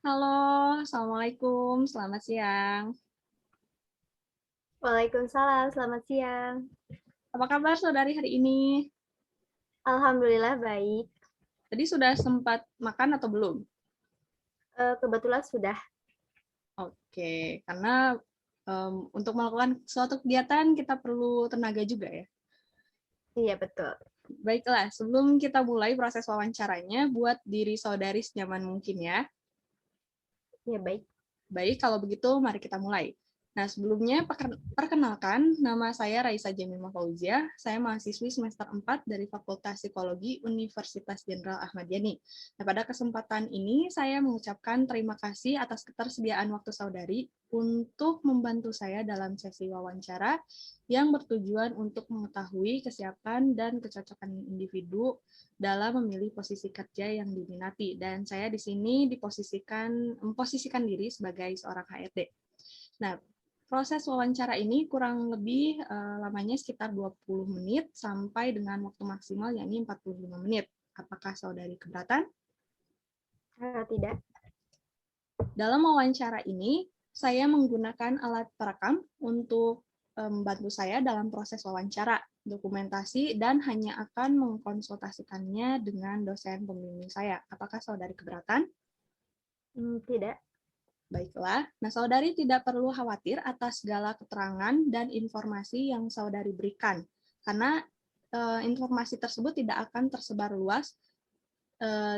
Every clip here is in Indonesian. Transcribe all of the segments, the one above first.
Halo, Assalamualaikum, selamat siang. Waalaikumsalam, selamat siang. Apa kabar saudari hari ini? Alhamdulillah baik. Tadi sudah sempat makan atau belum? Kebetulan sudah. Oke, karena untuk melakukan suatu kegiatan kita perlu tenaga juga ya. Iya, betul. Baiklah, sebelum kita mulai proses wawancaranya, buat diri saudari senyaman mungkin ya. Ya, baik. Baik, kalau begitu mari kita mulai. Nah, sebelumnya perkenalkan, nama saya Raisa Jamimah Fauzia, saya mahasiswi semester 4 dari Fakultas Psikologi Universitas Jenderal Ahmad Yani. Nah, pada kesempatan ini saya mengucapkan terima kasih atas ketersediaan waktu saudari untuk membantu saya dalam sesi wawancara yang bertujuan untuk mengetahui kesiapan dan kecocokan individu dalam memilih posisi kerja yang diminati. Dan saya di sini memposisikan diri sebagai seorang HRD. Nah, proses wawancara ini kurang lebih lamanya sekitar 20 menit sampai dengan waktu maksimal yakni 45 menit. Apakah saudari keberatan? Tidak. Dalam wawancara ini, saya menggunakan alat perekam untuk membantu saya dalam proses wawancara, dokumentasi, dan hanya akan mengkonsultasikannya dengan dosen pembimbing saya. Apakah saudari keberatan? Tidak. Baiklah, nah saudari tidak perlu khawatir atas segala keterangan dan informasi yang saudari berikan, karena informasi tersebut tidak akan tersebar luas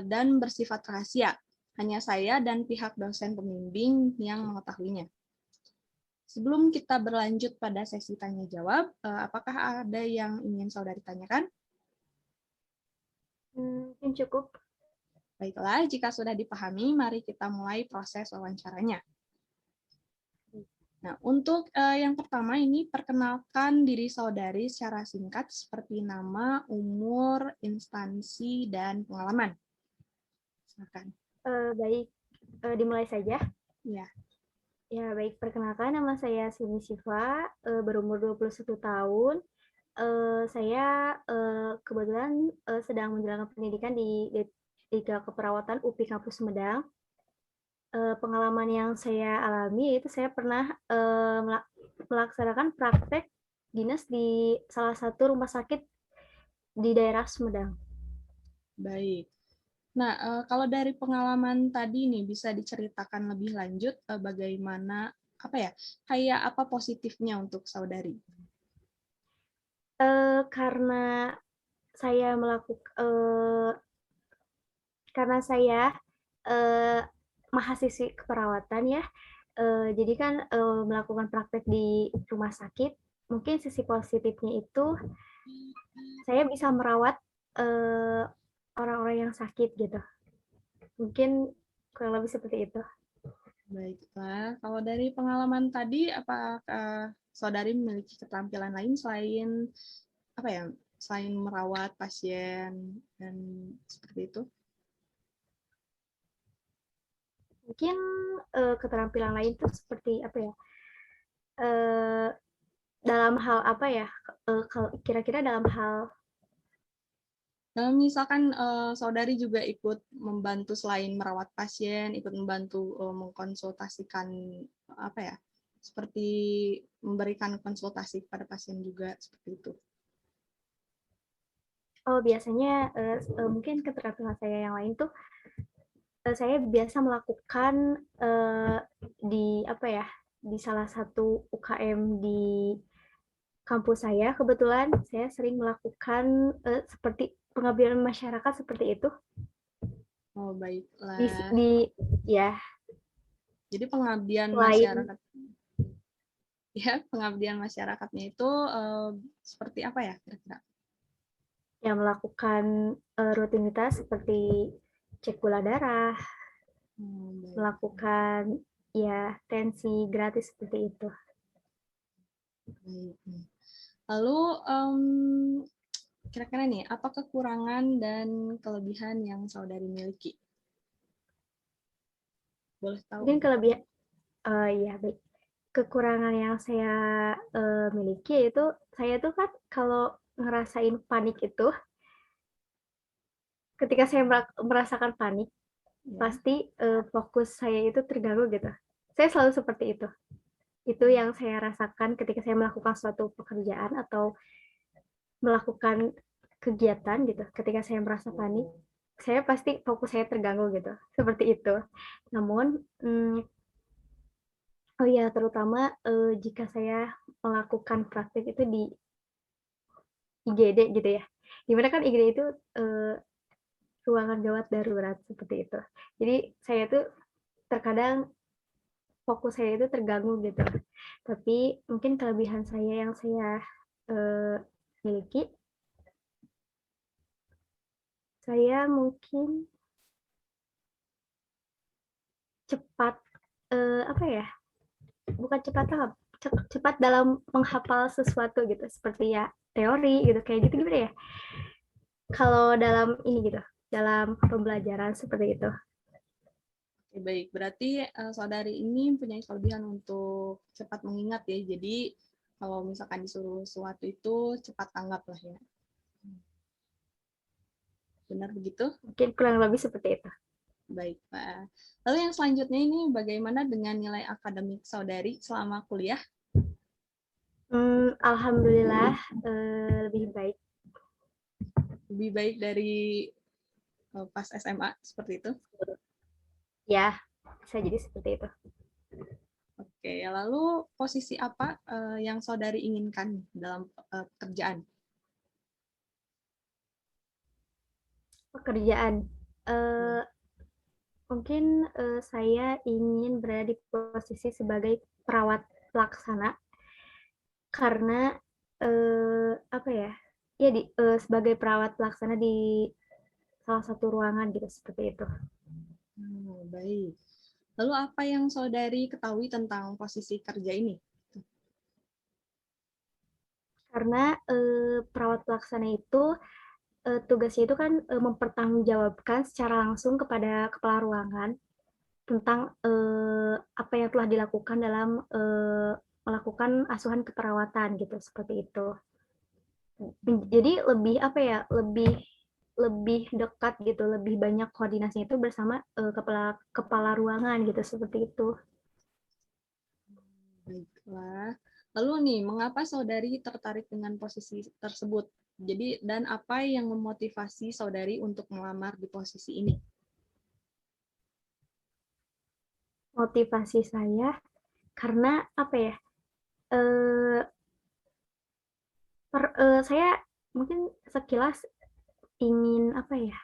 dan bersifat rahasia. Hanya saya dan pihak dosen pembimbing yang mengetahuinya. Sebelum kita berlanjut pada sesi tanya-jawab, apakah ada yang ingin saudari tanyakan? Mungkin cukup. Baiklah, jika sudah dipahami, mari kita mulai proses wawancaranya. Nah, untuk yang pertama ini perkenalkan diri saudari secara singkat seperti nama, umur, instansi, dan pengalaman. Silakan. Baik. Dimulai saja. Ya. Ya, baik. Perkenalkan, nama saya Simi Siva, berumur 21 tahun. Saya kebetulan sedang menjalankan pendidikan di Liga Keperawatan UPI Kampus Sumedang. Pengalaman yang saya alami yaitu saya pernah melaksanakan praktek dinas di salah satu rumah sakit di daerah Sumedang. Baik. Nah, kalau dari pengalaman tadi nih bisa diceritakan lebih lanjut bagaimana apa ya, kayak apa positifnya untuk saudari? Karena saya karena saya eh, mahasiswi keperawatan ya, jadi kan melakukan praktek di rumah sakit, mungkin sisi positifnya itu saya bisa merawat eh, orang-orang yang sakit gitu. Mungkin kurang lebih seperti itu. Baiklah, kalau dari pengalaman tadi, apakah saudari memiliki keterampilan lain selain apa ya, selain merawat pasien dan seperti itu? Mungkin keterampilan lain tuh seperti apa ya? Eh, dalam hal apa ya? Kira-kira dalam hal Nah, misalkan saudari juga ikut membantu selain merawat pasien, ikut membantu mengkonsultasikan apa ya, seperti memberikan konsultasi kepada pasien juga seperti itu. biasanya mungkin keterampilan saya yang lain tuh saya biasa melakukan di apa ya? Di salah satu UKM di kampus saya kebetulan saya sering melakukan seperti pengabdian masyarakat seperti itu Oh, di, baiklah. di ya Jadi pengabdian selain masyarakat, ya, pengabdian masyarakatnya itu seperti apa ya kira-kira? yang melakukan rutinitas seperti cek gula darah, Baik. melakukan ya tensi gratis seperti itu. Baik. Lalu kira-kira nih, apa kekurangan dan kelebihan yang saudari miliki? Boleh tahu Mungkin nggak? kelebihan ya baik. Kekurangan yang saya miliki yaitu saya tuh kan kalau ngerasain panik itu ketika saya merasakan panik Ya. pasti fokus saya itu terganggu gitu. Saya selalu seperti itu. Itu yang saya rasakan ketika saya melakukan suatu pekerjaan atau melakukan kegiatan gitu. Ketika saya merasa panik, saya pasti fokus saya terganggu gitu. Seperti itu. Namun, oh ya, terutama jika saya melakukan praktik itu di IGD gitu ya. Dimana kan IGD itu ruangan gawat darurat seperti itu. Jadi saya tuh terkadang fokus saya itu terganggu gitu. Tapi mungkin kelebihan saya yang saya miliki, saya mungkin cepat apa ya? Bukan cepat tanggap, cepat dalam menghafal sesuatu gitu, seperti ya teori gitu kayak gitu gimana ya? Kalau dalam ini gitu, dalam pembelajaran seperti itu. Oke, baik, berarti saudari ini punya kelebihan untuk cepat mengingat ya. Jadi kalau misalkan disuruh sesuatu itu cepat tanggap lah ya. Benar begitu? Mungkin kurang lebih seperti itu. Baik, Pak. Lalu yang selanjutnya ini bagaimana dengan nilai akademik saudari selama kuliah? Alhamdulillah lebih baik. Lebih baik dari pas SMA seperti itu? Ya, bisa jadi seperti itu. Oke, lalu posisi apa yang saudari inginkan dalam pekerjaan? Pekerjaan. Eh, Mungkin saya ingin berada di posisi sebagai perawat pelaksana karena apa ya? Ya sebagai perawat pelaksana di salah satu ruangan gitu seperti itu. Baik. Lalu apa yang saudari ketahui tentang posisi kerja ini? Karena perawat pelaksana itu tugasnya itu kan mempertanggungjawabkan secara langsung kepada kepala ruangan tentang apa yang telah dilakukan dalam melakukan asuhan keperawatan gitu seperti itu. Jadi lebih apa ya, lebih lebih dekat gitu, lebih banyak koordinasinya itu bersama kepala kepala ruangan gitu seperti itu. Baiklah. Lalu nih, mengapa saudari tertarik dengan posisi tersebut? Jadi, dan apa yang memotivasi saudari untuk melamar di posisi ini? Motivasi saya karena apa ya? Eh, saya mungkin sekilas ingin apa ya?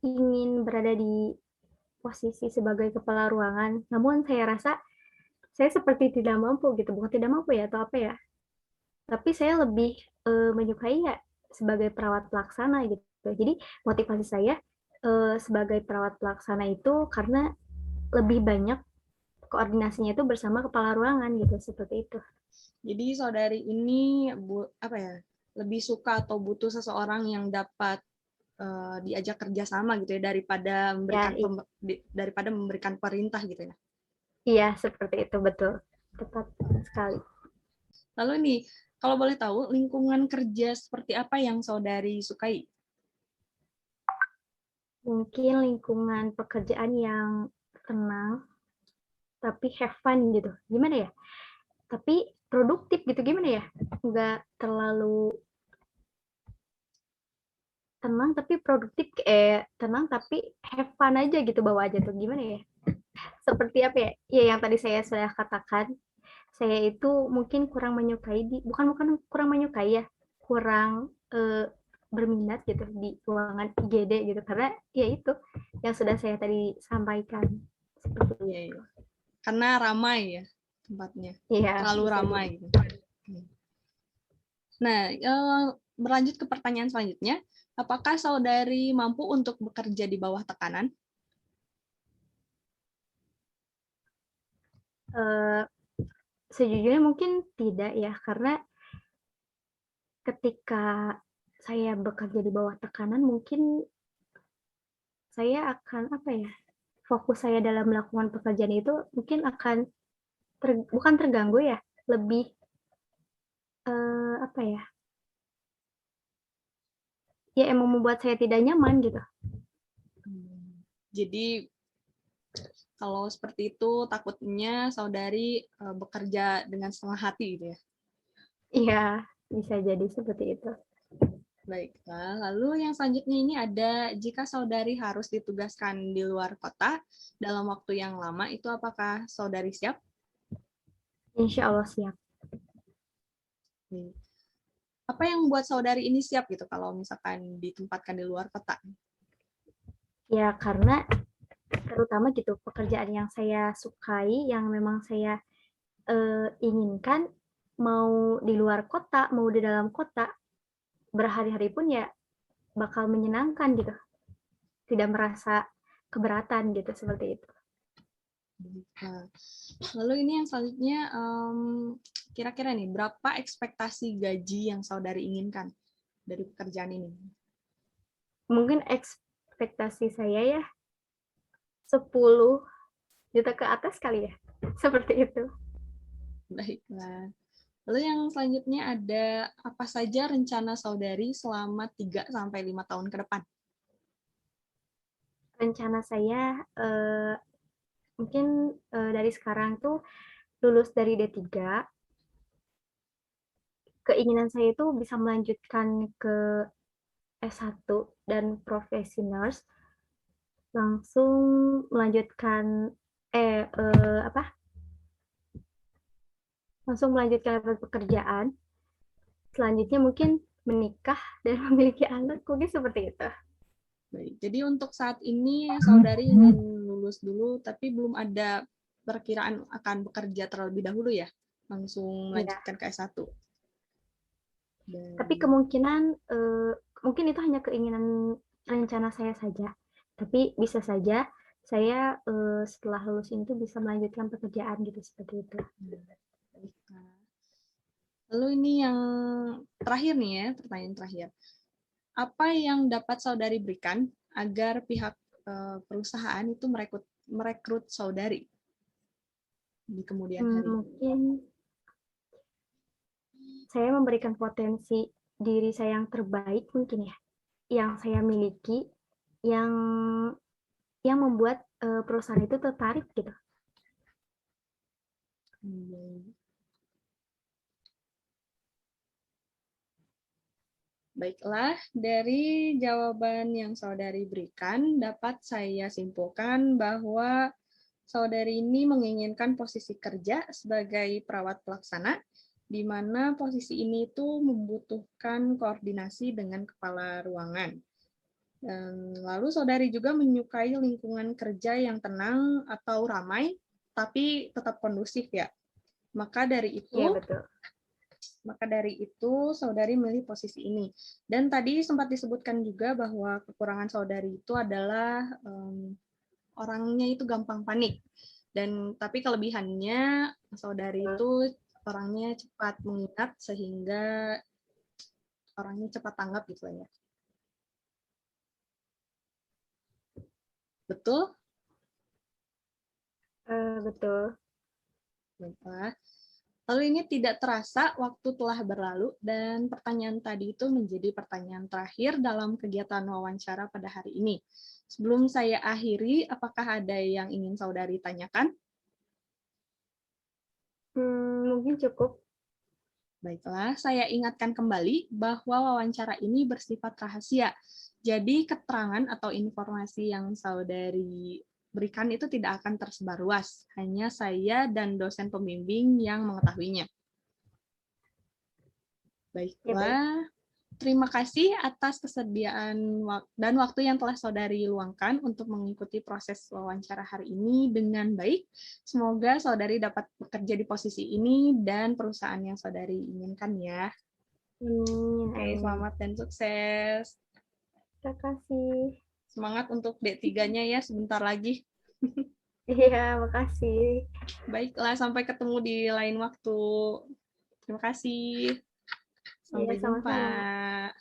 Ingin berada di posisi sebagai kepala ruangan. Namun saya rasa saya seperti tidak mampu gitu, bukan tidak mampu ya atau apa ya. Tapi saya lebih menyukai ya sebagai perawat pelaksana gitu. Jadi motivasi saya sebagai perawat pelaksana itu karena lebih banyak koordinasinya itu bersama kepala ruangan gitu seperti itu. Jadi saudari ini apa ya, lebih suka atau butuh seseorang yang dapat diajak kerjasama gitu ya Ya, daripada memberikan perintah gitu ya. iya seperti itu betul, tepat sekali. Lalu nih, kalau boleh tahu lingkungan kerja seperti apa yang saudari sukai? Mungkin lingkungan pekerjaan yang tenang tapi have fun gitu. Gimana ya? Tapi produktif gitu gimana ya? Nggak terlalu tenang tapi produktif, tenang tapi have fun aja gitu bawa aja tuh gimana ya? Seperti apa ya? Ya yang tadi saya sudah katakan, saya itu mungkin kurang menyukai bukan bukan kurang menyukai ya, kurang berminat gitu di ruangan IGD gitu karena ya itu yang sudah saya tadi sampaikan. Iya, iya. Karena ramai ya tempatnya, Iya, terlalu bisa ramai jadi. gitu. Nah, berlanjut ke pertanyaan selanjutnya, apakah saudari mampu untuk bekerja di bawah tekanan? Eh, Sejujurnya mungkin tidak ya karena ketika saya bekerja di bawah tekanan mungkin saya akan apa ya, fokus saya dalam melakukan pekerjaan itu mungkin akan bukan terganggu ya, lebih apa ya, ya emang membuat saya tidak nyaman gitu. Jadi Kalau seperti itu takutnya saudari bekerja dengan setengah hati gitu ya. Iya, bisa jadi seperti itu. Baiklah, lalu yang selanjutnya ini ada jika saudari harus ditugaskan di luar kota dalam waktu yang lama, itu apakah saudari siap? Insya Allah siap. Apa yang membuat saudari ini siap gitu kalau misalkan ditempatkan di luar kota? Ya, karena terutama gitu pekerjaan yang saya sukai, yang memang saya inginkan, mau di luar kota, mau di dalam kota, berhari-hari pun ya bakal menyenangkan gitu. Tidak merasa keberatan gitu, seperti itu. Nah, lalu ini yang selanjutnya, kira-kira nih, berapa ekspektasi gaji yang saudari inginkan dari pekerjaan ini? Mungkin ekspektasi saya ya 10 juta ke atas kali ya, seperti itu. Baiklah. Lalu yang selanjutnya ada apa saja rencana saudari selama 3-5 tahun ke depan? Rencana saya mungkin dari sekarang tuh lulus dari D3, keinginan saya itu bisa melanjutkan ke S1 dan profesi nurse, langsung melanjutkan langsung melanjutkan pekerjaan, selanjutnya mungkin menikah dan memiliki anak, mungkin seperti itu. Baik, jadi untuk saat ini saudari ingin lulus dulu, tapi belum ada perkiraan akan bekerja terlebih dahulu ya? Langsung Iya. melanjutkan ke S1. Tapi kemungkinan mungkin itu hanya keinginan rencana saya saja. Tapi bisa saja saya setelah lulus ini tuh bisa melanjutkan pekerjaan gitu, seperti itu. Lalu ini yang terakhir nih ya, pertanyaan terakhir. Apa yang dapat saudari berikan agar pihak perusahaan itu merekrut saudari di kemudian hari? Mungkin saya memberikan potensi diri saya yang terbaik mungkin ya, yang saya miliki, yang membuat perusahaan itu tertarik gitu. Baiklah, dari jawaban yang saudari berikan, dapat saya simpulkan bahwa saudari ini menginginkan posisi kerja sebagai perawat pelaksana, di mana posisi ini itu membutuhkan koordinasi dengan kepala ruangan. Dan lalu saudari juga menyukai lingkungan kerja yang tenang atau ramai, tapi tetap kondusif ya. Maka dari itu, Iya, betul. saudari milih posisi ini. Dan tadi sempat disebutkan juga bahwa kekurangan saudari itu adalah orangnya itu gampang panik. Tapi kelebihannya saudari itu orangnya cepat mengingat sehingga orangnya cepat tanggap gitu ya. Betul? Betul. Baiklah. Lalu ini tidak terasa waktu telah berlalu dan pertanyaan tadi itu menjadi pertanyaan terakhir dalam kegiatan wawancara pada hari ini. Sebelum saya akhiri, apakah ada yang ingin saudari tanyakan? Mungkin cukup. Baiklah, saya ingatkan kembali bahwa wawancara ini bersifat rahasia. Jadi keterangan atau informasi yang saudari berikan itu tidak akan tersebar luas. Hanya saya dan dosen pembimbing yang mengetahuinya. Baiklah, terima kasih atas kesediaan dan waktu yang telah saudari luangkan untuk mengikuti proses wawancara hari ini dengan baik. Semoga saudari dapat bekerja di posisi ini dan perusahaan yang saudari inginkan ya. Oke, selamat dan sukses. Terima kasih. Semangat untuk D3-nya ya, sebentar lagi. Iya, makasih. Baiklah, sampai ketemu di lain waktu. Terima kasih. Sampai Iya, jumpa. sama-sama.